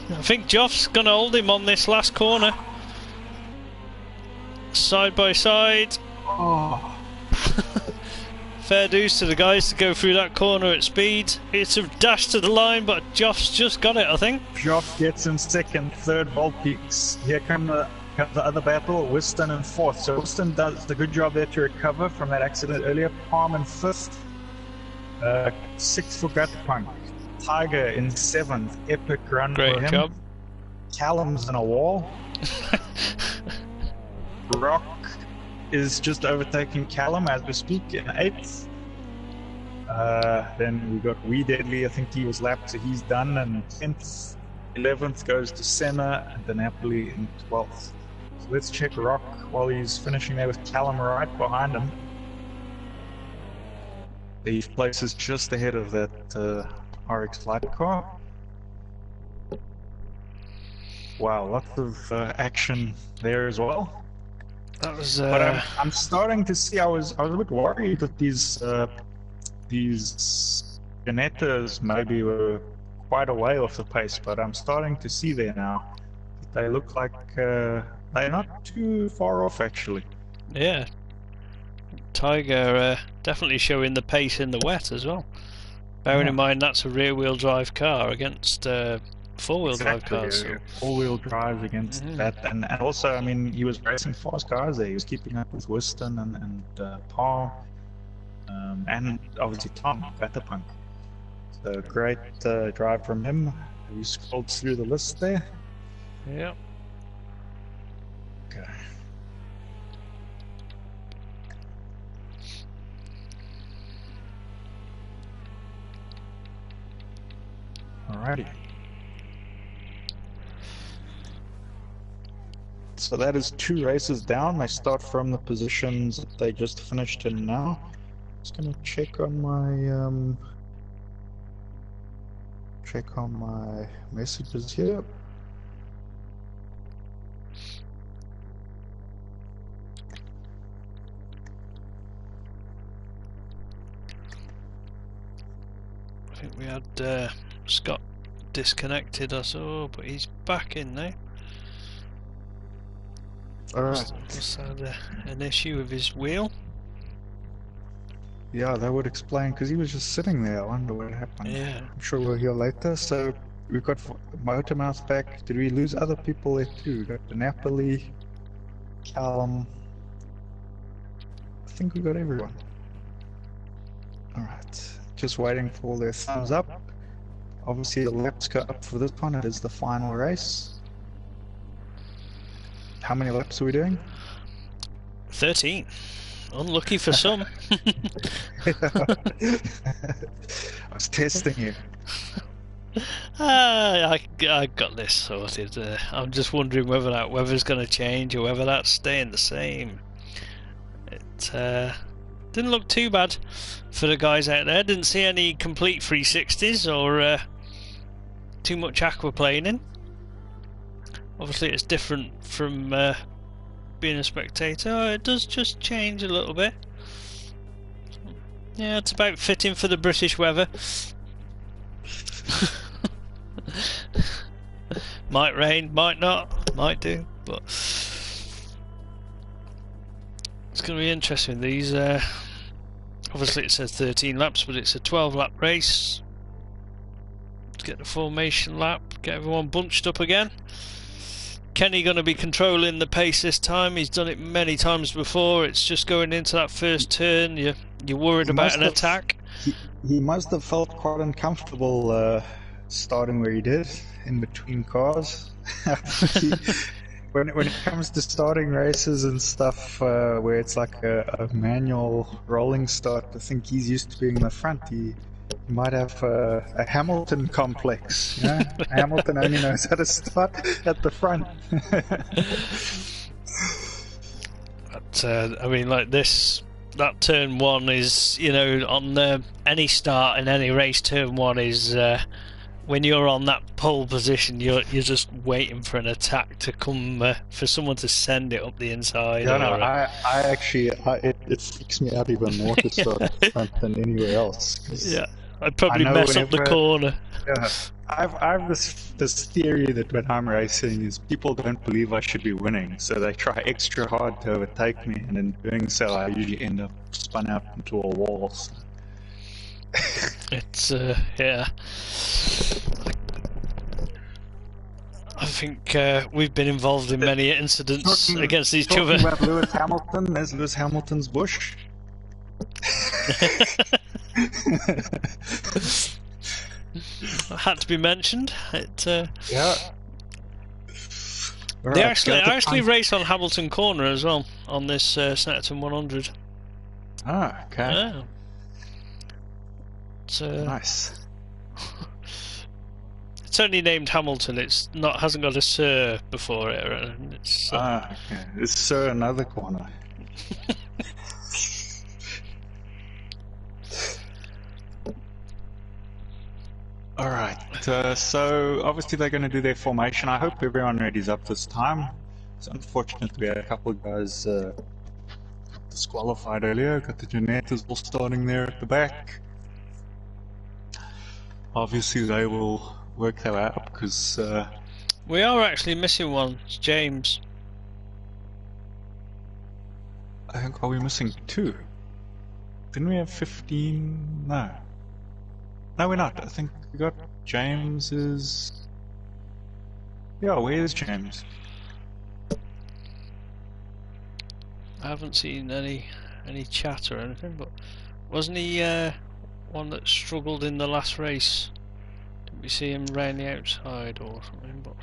I think Joff's going to hold him on this last corner. Side by side. Oh. Fair dues to the guys to go through that corner at speed. It's a dash to the line, but Joff's just got it, I think. Joff gets him 2nd, 3rd Volpeaks. Here comes the other battle, Winston in 4th. So Winston does the good job there to recover from that accident earlier. Palm in 5th. 6th for Gutpunk. Tiger in 7th. Epic run for him. Great job. Callum's in a wall. Rock is just overtaking Callum as we speak in 8th. Then we got Wee Deadly, I think he was lapped, so he's done, and 10th. 11th goes to Senna, and then Napoli in 12th. So let's check Rock while he's finishing there with Callum right behind him. The place is just ahead of that RX light car. Wow, lots of action there as well. That was. But I'm starting to see. I was a bit worried that these Snettertons maybe were quite a way off the pace, but I'm starting to see there now. They look like they're not too far off actually. Yeah. Tiger definitely showing the pace in the wet as well. Bearing in mind that's a rear-wheel drive car against four-wheel drive cars. So. Four-wheel drive against that, and also, I mean, he was racing fast cars there. He was keeping up with Winston and Paul, and obviously Tom Vatterpunk. So great drive from him. We scrolled through the list there. Yeah. Okay. Alrighty. So that is 2 races down. I start from the positions that they just finished in now. Just gonna check on my messages here. I think we had Scott disconnected us all, but he's back in now. Alright. Just had an issue with his wheel. Yeah, that would explain, because he was just sitting there. I wonder what happened. Yeah. I'm sure we'll hear later. So we've got Motormouth back. Did we lose other people there too? We got the Napoli, Callum. I think we got everyone. Alright. Just waiting for their thumbs up. Obviously the laps go up for this one. It is the final race. How many laps are we doing? 13. Unlucky for some. I was testing you. I got this sorted. I'm just wondering whether that weather's going to change or whether that's staying the same. It didn't look too bad for the guys out there. Didn't see any complete 360s or too much aquaplaning. Obviously, it's different from being a spectator. Oh, it does just change a little bit. Yeah, it's about fitting for the British weather. Might rain, might not, might do, but it's going to be interesting. These, obviously it says 13 laps, but it's a 12-lap race. Let's get the formation lap, get everyone bunched up again. Kenny going to be controlling the pace this time. He's done it many times before. It's just going into that first turn. You're worried about an attack. He must have felt quite uncomfortable starting where he did, in between cars. When it comes to starting races and stuff where it's like a manual rolling start, I think he's used to being in the front. He might have a Hamilton complex. You know? Hamilton only knows how to start at the front. But, I mean, like that turn one is, you know, on any start in any race, turn one is when you're on that pole position, you're just waiting for an attack to come, for someone to send it up the inside. Yeah, no, I actually, it freaks me out even more to start up front than anywhere else. Yeah, I'd probably mess up the corner. Yeah, I have this theory that when I'm racing is people don't believe I should be winning, so they try extra hard to overtake me, and in doing so I usually end up spun out into a wall. So. It's yeah. I think we've been involved in many incidents against each other. Talking about Lewis Hamilton, there's Lewis Hamilton's bush. Had to be mentioned. Yeah. They actually race on Hamilton Corner as well on this Snetterton 100. Ah, okay. Yeah. Nice. It's only named Hamilton. It's not hasn't got a Sir before it. It's, okay. It's Sir another corner. Alright, so obviously they're going to do their formation. I hope everyone ready's up this time. So unfortunately we had a couple of guys disqualified earlier. Got the Janettas all starting there at the back. Obviously they will work that out because... we are actually missing one. It's James. I think, are we missing two? Didn't we have 15? No. No, we're not. I think we got James's... Yeah, where's James? I haven't seen any chat or anything, but wasn't he one that struggled in the last race? Did we see him round the outside or something? But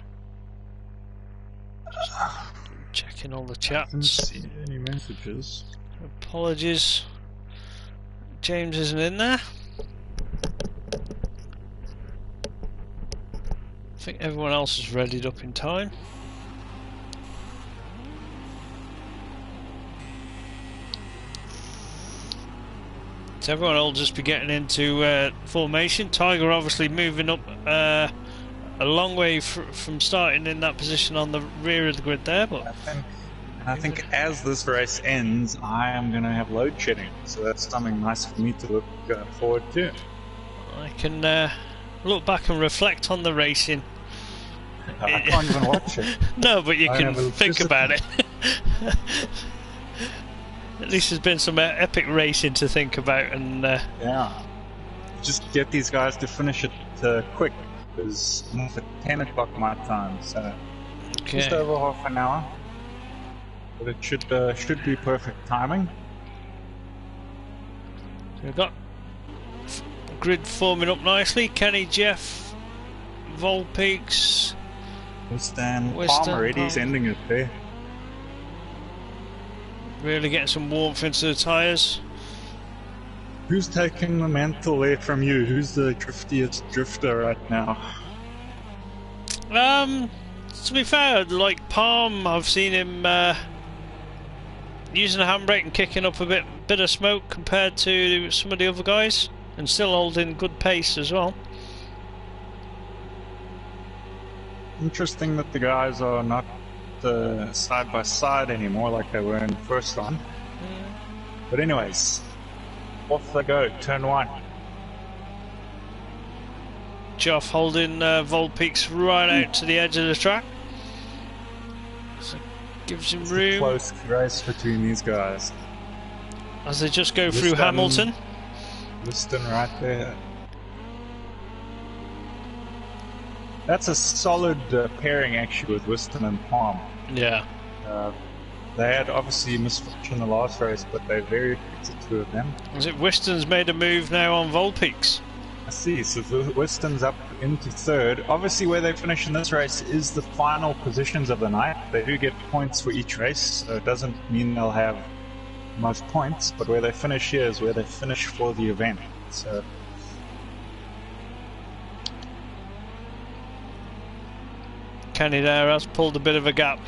just checking all the chats. I didn't see any messages. Apologies, James isn't in there. I think everyone else is readied up in time. So everyone will just be getting into formation. Tiger obviously moving up a long way from starting in that position on the rear of the grid there. But I think as this race ends, I am going to have load shedding. So that's something nice for me to look forward to. I can look back and reflect on the racing. I can't even watch it. No, but you can think about it. At least there's been some epic racing to think about, and yeah, just get these guys to finish it quick, because I'm off at 10 o'clock my time, so just over half an hour, but it should be perfect timing. So we've got grid forming up nicely. Kenny, Jeff, Volpeaks, Western Palmer already sending it there. Really getting some warmth into the tyres. Who's taking the mantle there from you? Who's the driftiest drifter right now? To be fair, like Palm, I've seen him using a handbrake and kicking up a bit of smoke compared to some of the other guys, and still holding good pace as well. Interesting that the guys are not side by side anymore like they were in the first one. But anyways, off they go, turn one. Joff holding Volpeaks right out to the edge of the track. So gives him room. Close race between these guys. As they just go through Hamilton. Whiston right there. That's a solid pairing actually with Whiston and Palm. Yeah. They had obviously misfortune in the last race, but they're very quick, the two of them. Is it Whiston's made a move now on Volpeaks? I see, so Whiston's up into third. Obviously where they finish in this race is the final positions of the night. They do get points for each race, so it doesn't mean they'll have most points, but where they finish here is where they finish for the event. So Kenny there has pulled a bit of a gap.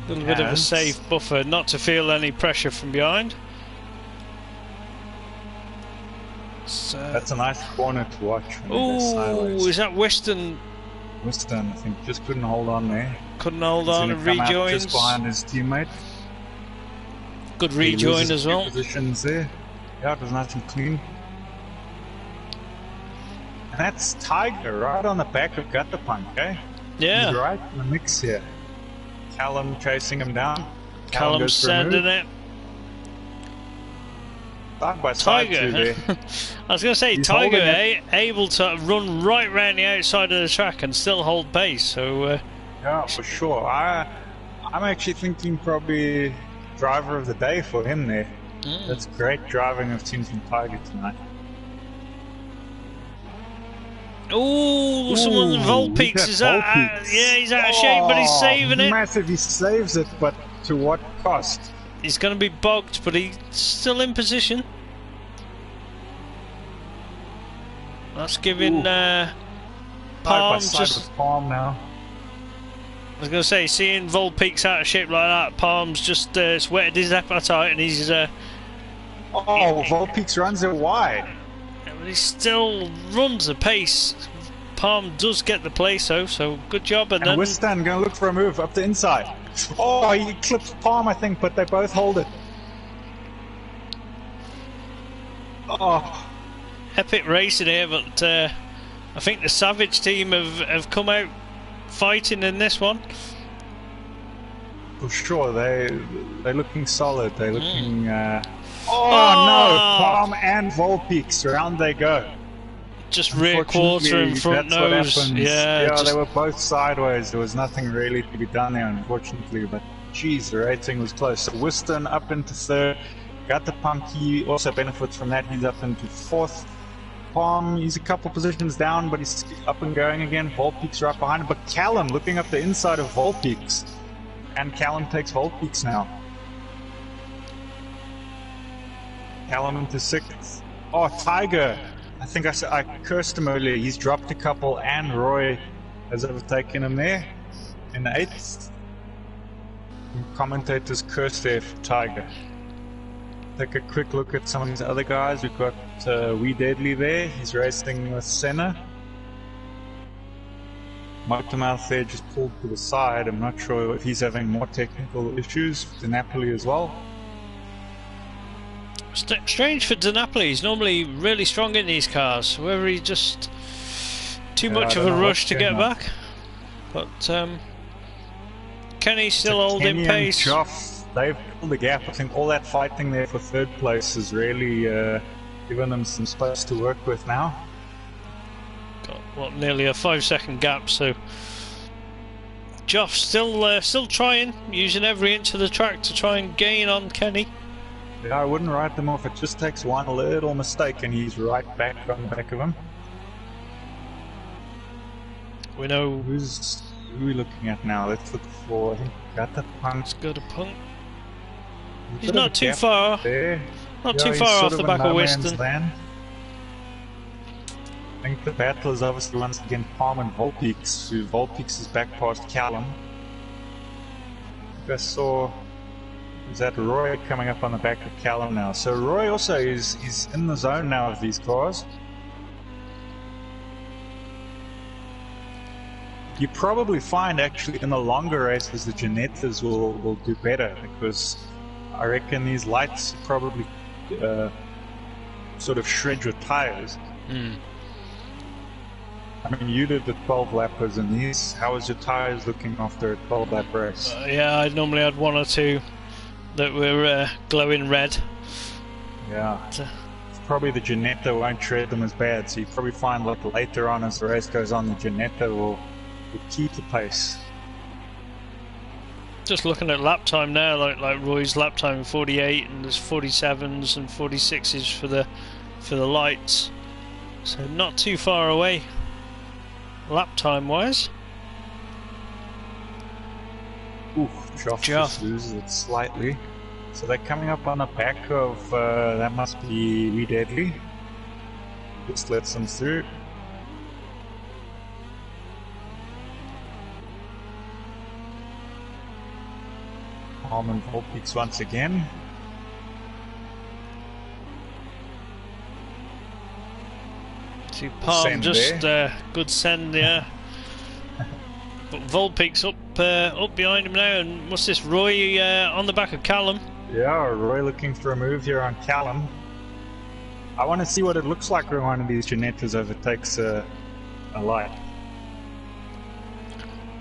A little bit of a safe buffer, not to feel any pressure from behind. So, that's a nice corner to watch. Oh, is that Whiston? Whiston, I think, just couldn't hold on there. Couldn't hold on and rejoins. Just behind his teammate. Good rejoin as well. Positions there. Yeah, it was nice and clean. And that's Tiger right on the back of Guttapunk, eh? Yeah. He's right in the mix here. Callum chasing him down. Callum sending it. Side by side Tiger. I was going to say, he's Tiger able to run right round the outside of the track and still hold pace. So yeah, for sure. I'm actually thinking probably driver of the day for him there. That's great driving I've seen from Tiger tonight. Oh, someone Volpeaks is out. Yeah, he's out of shape, but he's saving it. Massive, he saves it, but to what cost? He's going to be bogged, but he's still in position. That's giving Palm just. Palm now. I was going to say, seeing Volpeaks out of shape like that, Palm's just sweated his appetite, and he's. Volpeaks runs it wide. But he still runs the pace. Palm does get the place though, so good job. And then Whiston going to look for a move up the inside. Oh, he clips Palm, I think, but they both hold it. Oh, epic racing here, but I think the Savage team have come out fighting in this one. For sure, they're looking solid. They're looking. No! Palm and Volpeaks, round they go. Just rear quarter and front nose. Yeah, they were both sideways. There was nothing really to be done there, unfortunately. But geez, the racing was close. So Whiston up into third. Guttapunk, he also benefits from that. He's up into fourth. Palm, he's a couple positions down, but he's up and going again. Volpeaks right behind him. But Callum looking up the inside of Volpeaks. And Callum takes Volpeaks now. Callum into sixth. Oh, Tiger. I think I cursed him earlier. He's dropped a couple, and Roy has overtaken him there in the eighth. Commentators cursed there for Tiger. Take a quick look at some of these other guys. We've got Wee Deadly there. He's racing with Senna. Motormouth there just pulled to the side. I'm not sure if he's having more technical issues. DiNapoli as well. Strange for DiNapoli. He's normally really strong in these cars. Whether he's just too much of a rush to get back. But Kenny's still holding pace. Joff, they've pulled the gap. I think all that fighting there for third place has really given them some space to work with now. Got nearly a 5-second gap. So Joff still trying, using every inch of the track to try and gain on Kenny. Yeah, I wouldn't write them off. It just takes one little mistake and he's right back on the back of him. We know who are we looking at now? Let's look for, I think, Guttapunk. Let's go to Punk. He's not too far. There. Not too far off the back of Whiston. I think the battle is obviously once again Palm and Volpeaks. Volpeaks is back past Callum. I think I saw. Is that Roy coming up on the back of Callum now? So Roy also is in the zone now of these cars. You probably find actually in the longer races the Ginettas will do better, because I reckon these lights probably sort of shred your tires. I mean, you did the 12 lappers in these. How was your tires looking after a 12 lap race? Yeah, I normally had one or two that were glowing red. Yeah. Probably the Ginetta won't shred them as bad, so you probably find like later on as the race goes on, the Ginetta will keep the pace. Just looking at lap time now, like Roy's lap time 48, and there's 47s and 46s for the lights, so not too far away lap time wise. Ooh, Joff just loses it slightly. So they're coming up on the back of, that must be Lee Deadly. Just lets them through. Harmon Volpeaks once again. See Palm just good send, yeah. But Volpeaks up behind him now, and what's this? Roy on the back of Callum. Yeah, Roy looking for a move here on Callum. I want to see what it looks like when one of these Ginettas overtakes a light.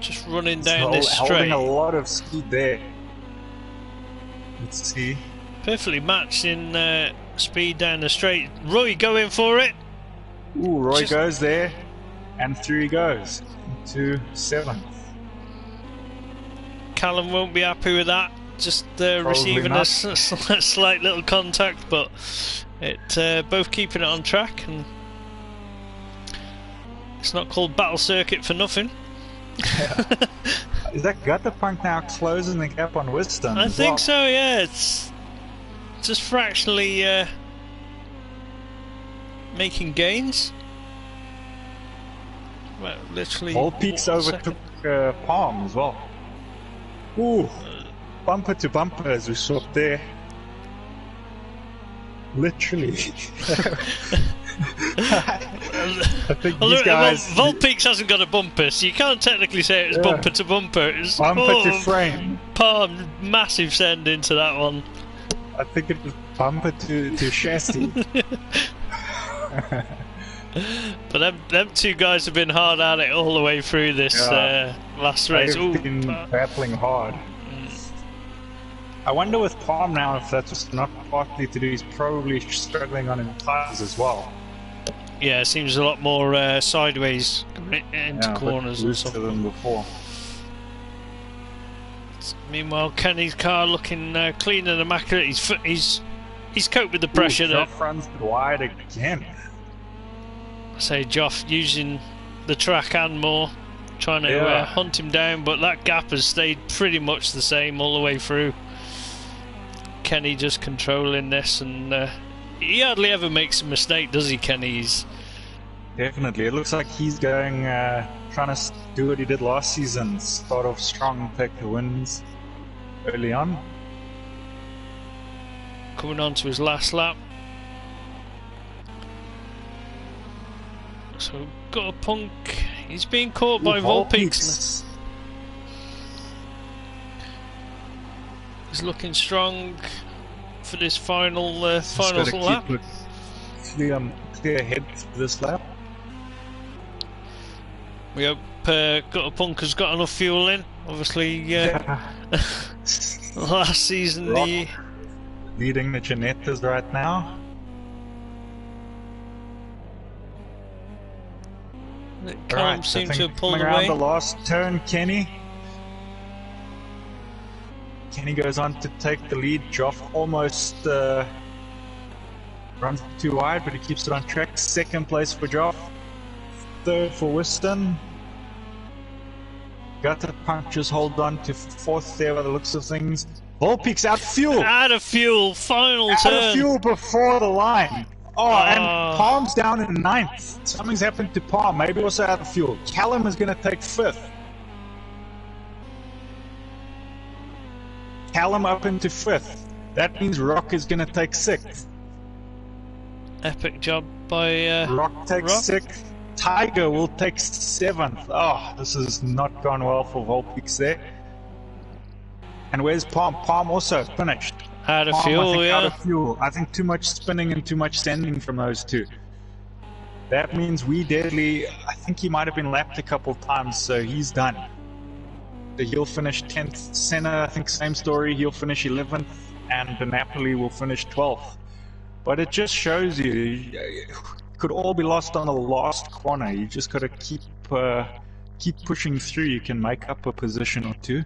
Just running down this straight. Holding a lot of speed there. Let's see. Perfectly matched in speed down the straight. Roy going for it. Ooh, Roy goes there, and through he goes into 7th. Callum won't be happy with that. Just receiving a slight little contact, but it both keeping it on track, and it's not called Battle Circuit for nothing. Is that Gutterpunk now closing the gap on Wisdom? I think so, yeah. It's just fractionally making gains. Well, literally. Volpeaks overtook Palm as well. Ooh, bumper to bumper as we saw up there. Literally. I think these guys. Volpeaks hasn't got a bumper, so you can't technically say it was bumper to bumper. It's bumper to frame. Palm, massive send into that one. I think it was bumper to chassis. But them two guys have been hard at it all the way through this last race. They've been battling hard. I wonder with Palm now if that's just not partly to do, he's probably struggling on his tires as well. Yeah, it seems a lot more sideways into corners and stuff than before. Meanwhile, Kenny's car looking clean and immaculate. He's coped with the pressure. Joff runs wide again. I say Joff using the track and more, trying to hunt him down, but that gap has stayed pretty much the same all the way through. Kenny just controlling this, and he hardly ever makes a mistake, does he, Kenny? Definitely. It looks like he's going, trying to do what he did last season, start off strong, take the wins early on. Coming on to his last lap. So, Gutterpunk, he's being caught by Volpeaks. He's looking strong for this final lap. Clear head for this lap. We hope Gutterpunk has got enough fuel in. Obviously, last season leading the Ginettas right now. Callum seems to have pulled away. Around the last turn, Kenny goes on to take the lead. Joff almost runs too wide, but he keeps it on track. Second place for Joff. Third for Whiston. Gutterpunk just hold on to fourth there by the looks of things. Volpeaks out fuel. Out of fuel, final turn. Out of fuel before the line. And Palm's down in 9th. Something's happened to Palm. Maybe also out of fuel. Callum is going to take 5th. Callum up into 5th. That means Rock is going to take 6th. Epic job by Rock takes 6th. Tiger will take 7th. Oh, this has not gone well for Volpeaks there. And where's Palm? Palm also finished. Out of Palm, fuel, I think, yeah. out of fuel. I think too much spinning and too much sending from those two. That means we deadly. I think he might have been lapped a couple times, so he's done. He'll finish 10th. Senna, I think, same story. He'll finish 11th, and Napoli will finish 12th. But it just shows you, it could all be lost on the last corner. You just got to keep pushing through. You can make up a position or two.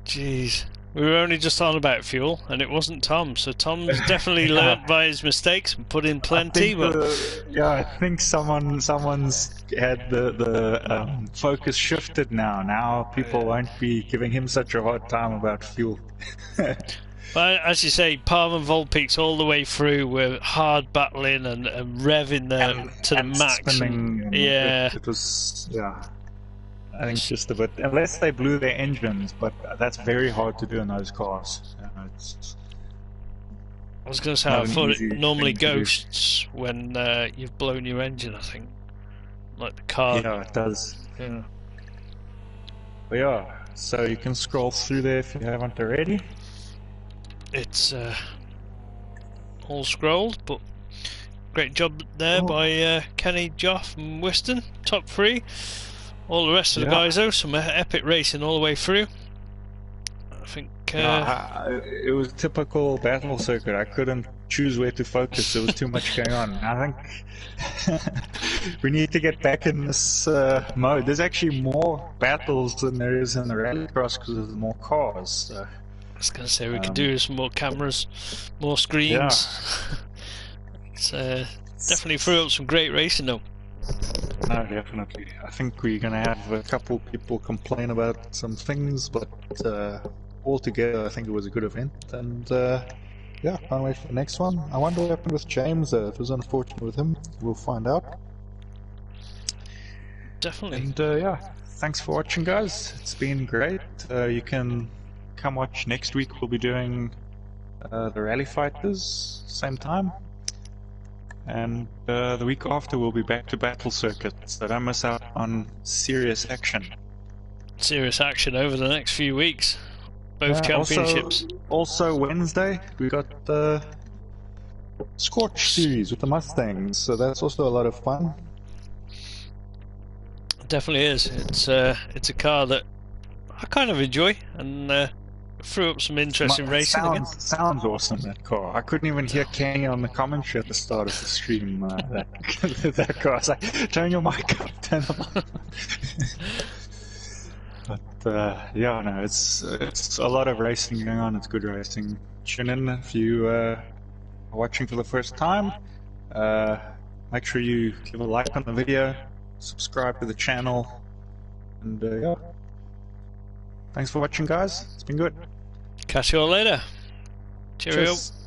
Jeez. We were only just on about fuel, and it wasn't Tom. So Tom's definitely learned by his mistakes and put in plenty. I think someone's had the focus shifted now. Now people won't be giving him such a hard time about fuel. But as you say, Palm and Volpeaks all the way through were hard battling and revving to the max. Yeah. It was, yeah. I think just a bit, unless they blew their engines, but that's very hard to do in those cars. I was going to say, I thought it normally ghosts when you've blown your engine, I think. Like the car. Yeah, it does. Yeah. But yeah, so you can scroll through there if you haven't already. It's all scrolled, but great job there by Kenny, Joff and Whiston, top 3. All the rest of the guys though, some epic racing all the way through. I think it was typical battle circuit. I couldn't choose where to focus. There was too much going on. I think we need to get back in this mode. There's actually more battles than there is in the rallycross because there's more cars. So. I was going to say we could do some more cameras, more screens. It's definitely threw up some great racing though. No, definitely. I think we're going to have a couple people complain about some things, but altogether I think it was a good event. And yeah, can't wait for the next one. I wonder what happened with James. It was unfortunate with him. We'll find out. Definitely. And yeah, thanks for watching, guys. It's been great. You can come watch next week. We'll be doing the Rally Fighters, same time. And the week after we'll be back to Battle Circuit, so don't miss out on serious action. Serious action over the next few weeks. Both championships. Also Wednesday we got the Scorch series with the Mustangs, so that's also a lot of fun. It definitely is. It's a car that I kind of enjoy, and threw up some interesting racing again. Sounds awesome, that car. I couldn't even hear Kenny on the commentary at the start of the stream. That car. I was like, turn your mic up, turn them on. But yeah, no, it's a lot of racing going on. It's good racing. Tune in if you are watching for the first time. Make sure you give a like on the video, subscribe to the channel, and yeah. Thanks for watching, guys. It's been good. Catch you all later. Cheerio. Cheers.